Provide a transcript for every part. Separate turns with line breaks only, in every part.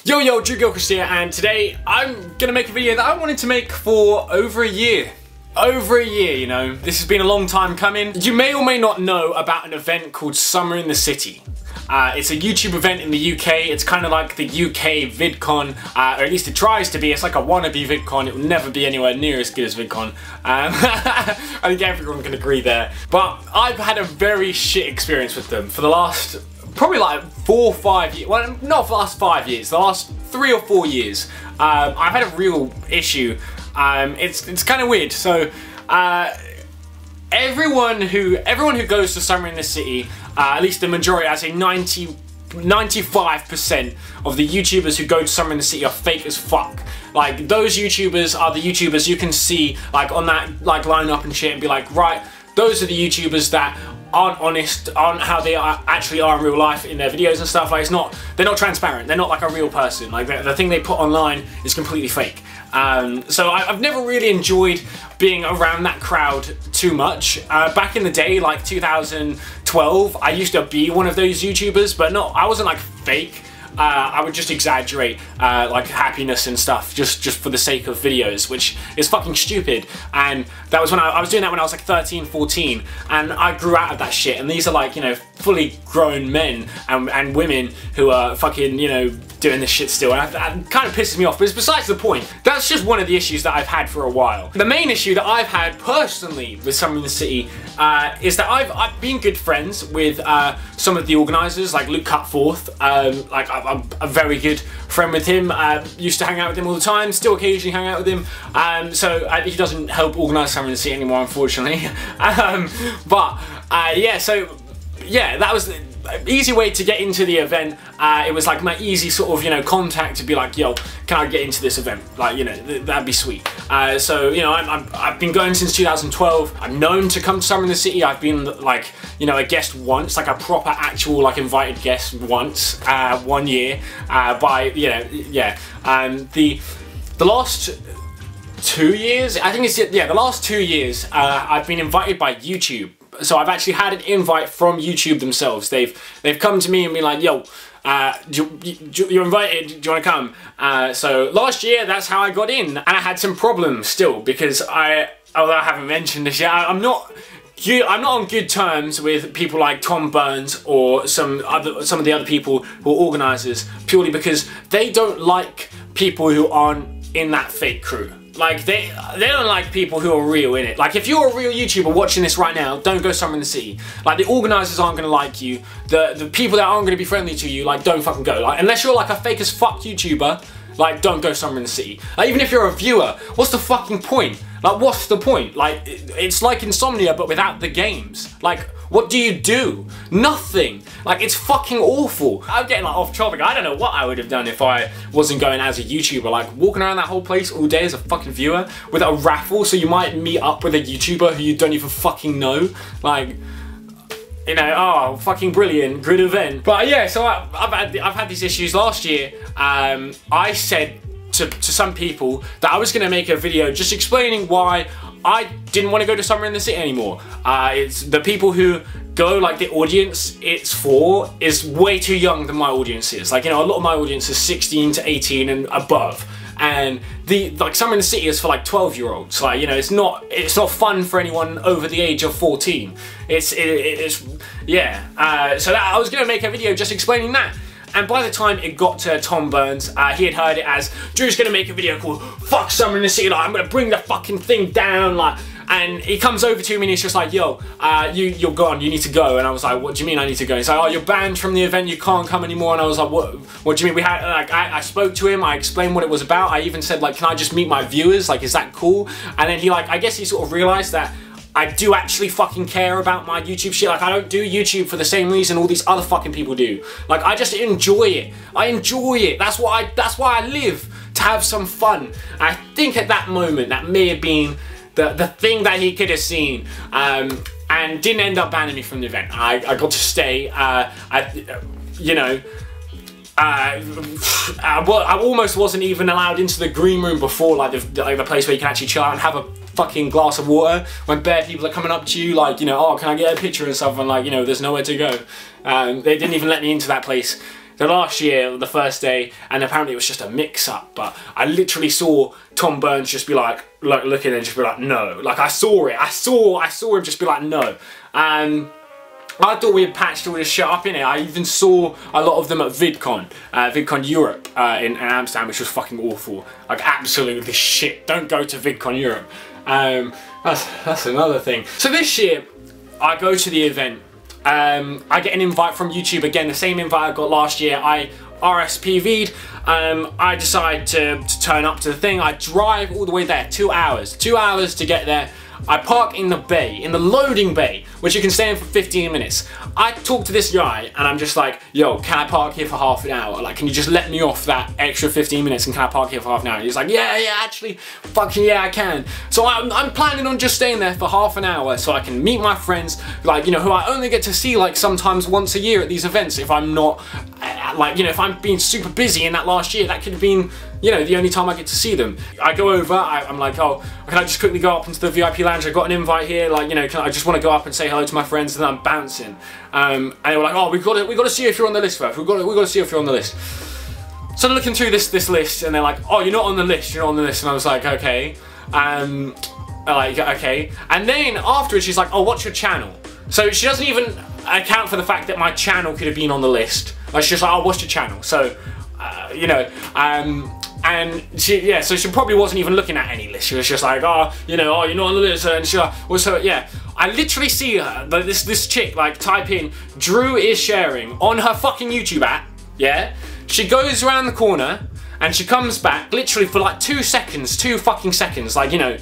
Yo, DrewIsSharing here, and today I'm gonna make a video that I wanted to make for over a year. You know. This has been a long time coming. You may or may not know about an event called Summer in the City. It's a YouTube event in the UK. It's kind of like the UK VidCon, or at least it tries to be. It's like a wannabe VidCon. It will never be anywhere near as good as VidCon. I think everyone can agree there. But I've had a very shit experience with them for the last, probably like 4 or 5 years. Well, not for the last 5 years. The last 3 or 4 years. I've had a real issue. It's kind of weird. So everyone who goes to Summer in the City, at least the majority, I say 95% of the YouTubers who go to Summer in the City are fake as fuck. Like, those YouTubers are the YouTubers you can see like on that like lineup and shit and be like, right, those are the YouTubers that aren't honest on how they actually are in real life in their videos and stuff. Like, they're not transparent. They're not like a real person. Like, the thing they put online is completely fake. So I've never really enjoyed being around that crowd too much. Back in the day, like 2012, I used to be one of those YouTubers, but no, I wasn't like fake. I would just exaggerate like happiness and stuff just for the sake of videos, which is fucking stupid. And that was when I was doing that when I was like 13, 14, and I grew out of that shit. And these are like, you know, fully grown men and women who are fucking, you know, doing this shit still, and that kind of pisses me off, but it's besides the point. That's just one of the issues that I've had for a while. The main issue that I've had personally with Summer in the City is that I've been good friends with some of the organisers, like Luke Cutforth. Like, I'm a very good friend with him. Used to hang out with him all the time, still occasionally hang out with him. So he doesn't help organise Summer in the City anymore, unfortunately. Yeah, so yeah, that was an easy way to get into the event. It was like my easy sort of, you know, contact to be like, yo, can I get into this event? Like, you know, that'd be sweet. So, you know, I've been going since 2012. I'm known to come to Summer in the City. I've been like, you know, a guest once, like a proper actual like invited guest once, 1 year, by, you know, yeah. The last 2 years, I think it's, yeah, the last 2 years, I've been invited by YouTube. So I've actually had an invite from YouTube themselves. They've come to me and been like, yo, you're invited, do you want to come? So last year, that's how I got in. And I had some problems still, because although I haven't mentioned this yet, I'm not on good terms with people like Tom Burns or some of the other people who are organisers, purely because they don't like people who aren't in that fake crew. Like, they don't like people who are real in it. Like, if you're a real YouTuber watching this right now, don't go Summer in the City. Like, the organisers aren't gonna like you. The people that aren't gonna be friendly to you, like, don't fucking go. Like, unless you're like a fake as fuck YouTuber, like, don't go Summer in the City. Like, even if you're a viewer, what's the fucking point? Like, what's the point? Like, it's like Insomnia, but without the games. Like, what do you do? Nothing. Like, it's fucking awful. I'm getting like off topic. I don't know what I would have done if I wasn't going as a YouTuber. Like, walking around that whole place all day as a fucking viewer with a raffle, so you might meet up with a YouTuber who you don't even fucking know. Like, you know, oh, fucking brilliant, good event. But yeah, so I've had these issues last year. I said to some people that I was going to make a video just explaining why I didn't want to go to Summer in the City anymore. It's the people who go, like, the audience it's for is way too young than my audience is. Like, you know, a lot of my audience is 16 to 18 and above. And like Summer in the City is for like 12-year-olds. Like, you know, it's not fun for anyone over the age of 14. It's yeah. So I was gonna make a video just explaining that. And by the time it got to Tom Burns, he had heard it as, Drew's gonna make a video called "Fuck Summer in the City." Like, I'm gonna bring the fucking thing down. Like, and he comes over to me and he's just like, yo, you're gone, you need to go. And I was like, what do you mean I need to go? He's like, oh, you're banned from the event, you can't come anymore. And I was like, what do you mean? We had, like, I spoke to him, I explained what it was about. I even said, like, can I just meet my viewers? Like, is that cool? And then he, like, I guess he sort of realized that I do actually fucking care about my YouTube shit. Like, I don't do YouTube for the same reason all these other fucking people do. Like, I just enjoy it. I enjoy it. That's why I live, to have some fun. I think at that moment, that may have been the thing that he could have seen, and didn't end up banning me from the event. I got to stay. You know, I almost wasn't even allowed into the green room before, like the place where you can actually chill out and have a fucking glass of water, when bare people are coming up to you like, you know, oh, can I get a picture and stuff, and like, you know, there's nowhere to go. They didn't even let me into that place. the last year, the first day, and apparently it was just a mix-up, but I literally saw Tom Burns just be like looking and just be like, no. Like, I saw it. I saw him just be like, no. I thought we had patched all this shit up in it. I even saw a lot of them at VidCon, VidCon Europe in Amsterdam, which was fucking awful. Like, absolutely shit. Don't go to VidCon Europe. That's another thing. So this year, I go to the event. I get an invite from YouTube again, the same invite I got last year. I RSPV'd. I decide to turn up to the thing. I drive all the way there, 2 hours. 2 hours to get there. I park in the bay, in the loading bay, which you can stay in for 15 minutes. I talk to this guy and I'm just like, yo, can I park here for half an hour? Like, can you just let me off that extra 15 minutes and can I park here for half an hour? And he's like, yeah, actually, fucking yeah, I can. So I'm planning on just staying there for half an hour so I can meet my friends, like, you know, who I only get to see like sometimes once a year at these events if I'm not, like, you know, if I'm being super busy in that last year, that could have been, you know, the only time I get to see them. I go over, I'm like, oh, can I just quickly go up into the VIP lounge? I got an invite here, like, you know, I just want to go up and say hello to my friends, and then I'm bouncing. And they were like, oh, we got to see if you're on the list first. We got to see if you're on the list. So they're looking through this list, and they're like, oh, you're not on the list, you're not on the list. And I was like, okay. Like, okay. And then afterwards, she's like, oh, what's your channel? So she doesn't even account for the fact that my channel could have been on the list. Like, she's just like, oh, what's your channel? So, you know, and she, yeah, so she probably wasn't even looking at any list. She was just like, oh, you know, oh, you're not on the list. And she's like, well, so, yeah. I literally see her, this chick, like, type in DrewIsSharing on her fucking YouTube app, yeah? She goes around the corner, and she comes back, literally for like 2 seconds, 2 fucking seconds, like, you know,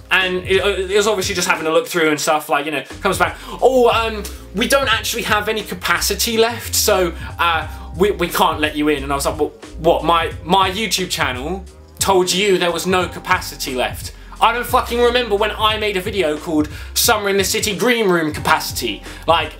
and it was obviously just having a look through and stuff, like, you know, comes back, oh, we don't actually have any capacity left, so, we can't let you in. And I was like, well, what, my YouTube channel told you there was no capacity left? I don't fucking remember when I made a video called Summer in the City Green Room Capacity. Like,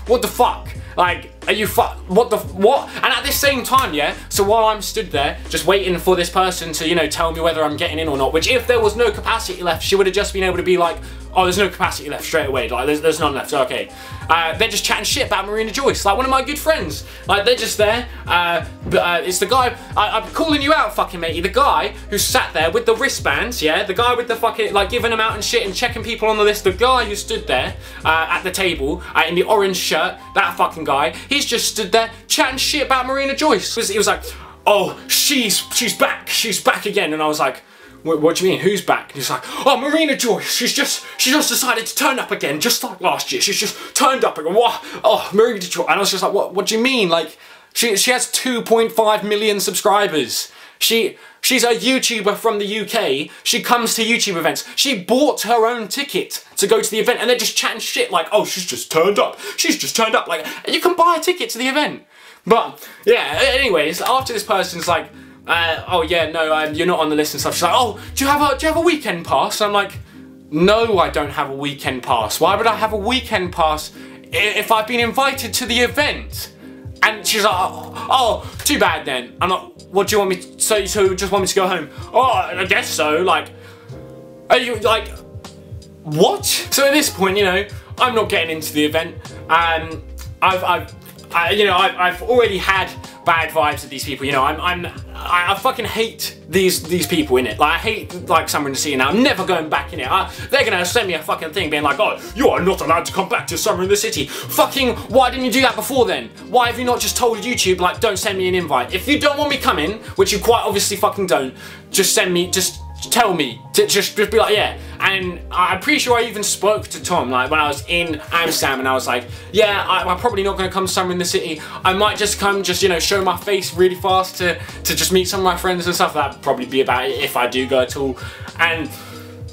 what the fuck? Like, are you what? And at this same time, yeah, so while I'm stood there, just waiting for this person to, you know, tell me whether I'm getting in or not, which if there was no capacity left, she would have just been able to be like, oh, there's no capacity left straight away, like, there's none left, okay. They're just chatting shit about Marina Joyce, like one of my good friends. Like, they're just there, it's the guy, I'm calling you out, fucking matey, the guy who sat there with the wristbands, yeah, the guy with the fucking, like, giving them out and shit and checking people on the list, the guy who stood there at the table in the orange shirt, that fucking guy, he's just stood there chatting shit about Marina Joyce. He was like, oh, she's back again, and I was like, what do you mean, who's back? And he's like, oh, Marina Joyce, she just decided to turn up again, just like last year. She's just turned up again. What? Oh, Marina Joyce. And I was just like, what do you mean? Like, she has 2.5 million subscribers. She's a YouTuber from the UK. She comes to YouTube events. She bought her own ticket to go to the event, and they're just chatting shit like, oh, she's just turned up. She's just turned up. Like, you can buy a ticket to the event. But, yeah, anyways, after this person's like, oh yeah, no, you're not on the list and stuff. She's like, oh, do you have a weekend pass? And I'm like, no, I don't have a weekend pass. Why would I have a weekend pass if I've been invited to the event? And she's like, oh, too bad then. I'm like, what do you want me to, so you just want me to go home? Oh, I guess so. Like, are you like, what? So at this point, you know, I'm not getting into the event. I've already had bad vibes with these people, you know. I fucking hate these people in it. Like, I hate, like, Summer in the City now. I'm never going back in it. They're gonna send me a fucking thing being like, oh, you are not allowed to come back to Summer in the City. Fucking, why didn't you do that before then? Why have you not just told YouTube, like, don't send me an invite? If you don't want me coming, which you quite obviously fucking don't, just send me, just tell me, to just be like, yeah. And I'm pretty sure I even spoke to Tom, like, when I was in Amsterdam, and I was like, yeah, I'm probably not going to come to Summer in the City. I might just come, just, you know, show my face really fast to just meet some of my friends and stuff. That'd probably be about it if I do go at all. And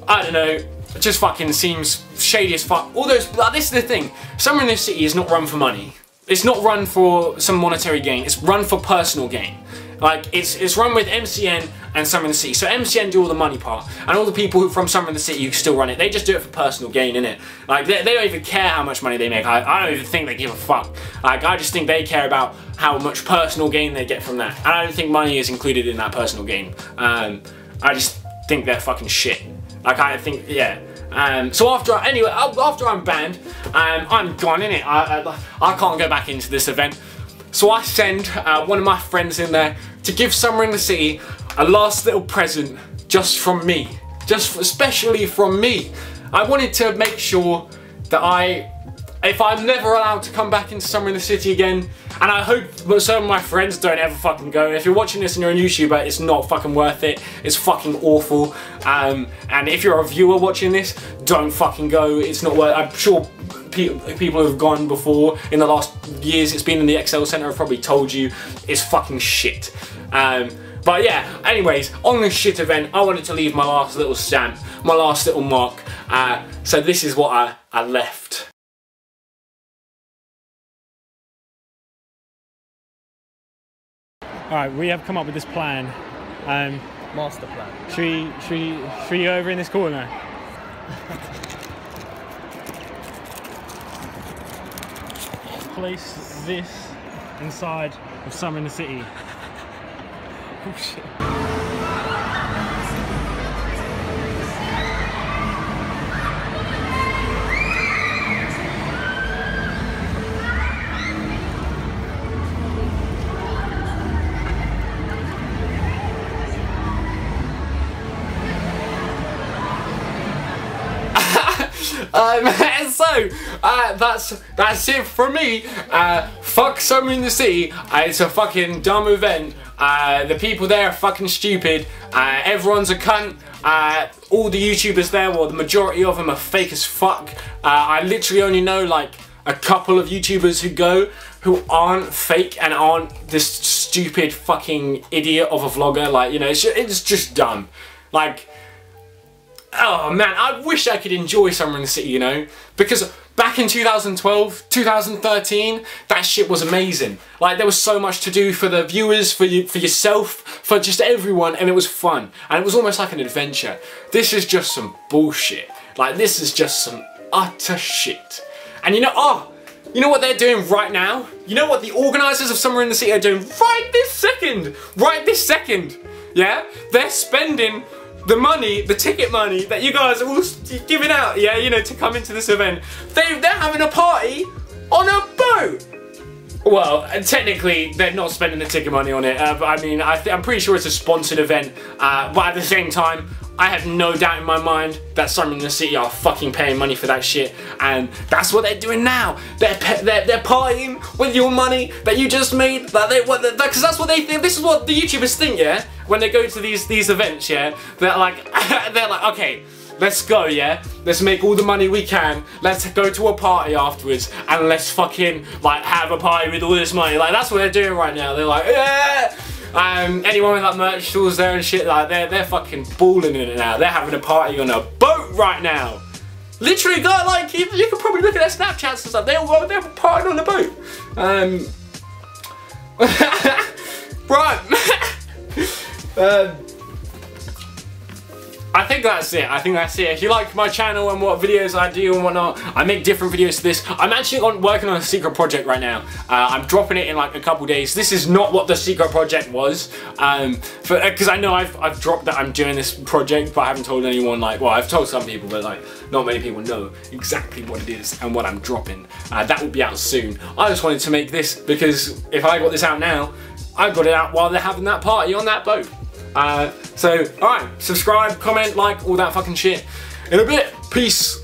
I don't know, it just fucking seems shady as fuck. All those, like, this is the thing, Summer in the City is not run for money. It's not run for some monetary gain. It's run for personal gain. Like, it's run with MCN and Summer in the City. So MCN do all the money part, and all the people who from Summer in the City who still run it, they just do it for personal gain, innit? Like, they don't even care how much money they make. I don't even think they give a fuck. Like, I just think they care about how much personal gain they get from that. And I don't think money is included in that personal gain. I just think they're fucking shit. Like, I think, yeah. So after I'm banned, I'm gone, innit? I can't go back into this event. So I send one of my friends in there to give Summer in the City a last little present just from me. Especially from me. I wanted to make sure that if I'm never allowed to come back into Summer in the City again, and I hope some of my friends don't ever fucking go. If you're watching this and you're a YouTuber, it's not fucking worth it. It's fucking awful. And if you're a viewer watching this, don't fucking go. It's not worth it. I'm sure people who have gone before in the last years, it's been in the Excel Centre, have probably told you it's fucking shit. But yeah, anyways, on this shit event, I wanted to leave my last little stamp, my last little mark. So this is what I left. Alright, we have come up with this plan.
Master plan.
Should we go over in this corner? Place this inside of Summer in the City. Oh shit. So that's it from me. Fuck Summer in the City. It's a fucking dumb event. The people there are fucking stupid. Everyone's a cunt. All the YouTubers there, well, the majority of them are fake as fuck. I literally only know like a couple of YouTubers who aren't fake and aren't this stupid fucking idiot of a vlogger. Like, you know, it's just dumb. Like, oh man, I wish I could enjoy Summer in the City, you know? Because back in 2012, 2013, that shit was amazing. Like, there was so much to do for the viewers, for yourself, for just everyone, and it was fun. And it was almost like an adventure. This is just some bullshit. Like, this is just some utter shit. And you know what they're doing right now? You know what the organisers of Summer in the City are doing right this second? Right this second, yeah? They're spending the money, the ticket money that you guys are all giving out, yeah, you know, to come into this event. They're having a party on a boat. Well, technically, they're not spending the ticket money on it. But I mean, I'm pretty sure it's a sponsored event. But at the same time, I have no doubt in my mind that Summer in the City are fucking paying money for that shit, and that's what they're doing now. They're partying with your money that you just made. Because that's what they think. This is what the YouTubers think, yeah. When they go to these events, yeah, they're like, okay, let's go, yeah. Let's make all the money we can. Let's go to a party afterwards, and let's fucking like have a party with all this money. Like, that's what they're doing right now. They're like, yeah. Anyone with like merch stores there and shit, like they're fucking balling in it now. They're having a party on a boat right now. Literally, got like you can probably look at their Snapchats and stuff. They're partying on a boat. Right. I think that's it. If you like my channel and what videos I do and whatnot, I make different videos to this. I'm actually working on a secret project right now. I'm dropping it in like a couple days. This is not what the secret project was, because I know I've dropped that I'm doing this project, but I haven't told anyone. Like, well, I've told some people, but like not many people know exactly what it is and what I'm dropping. That will be out soon. I just wanted to make this because if I got this out now, I got it out while they're having that party on that boat. So, alright, subscribe, comment, like, all that fucking shit. In a bit, peace.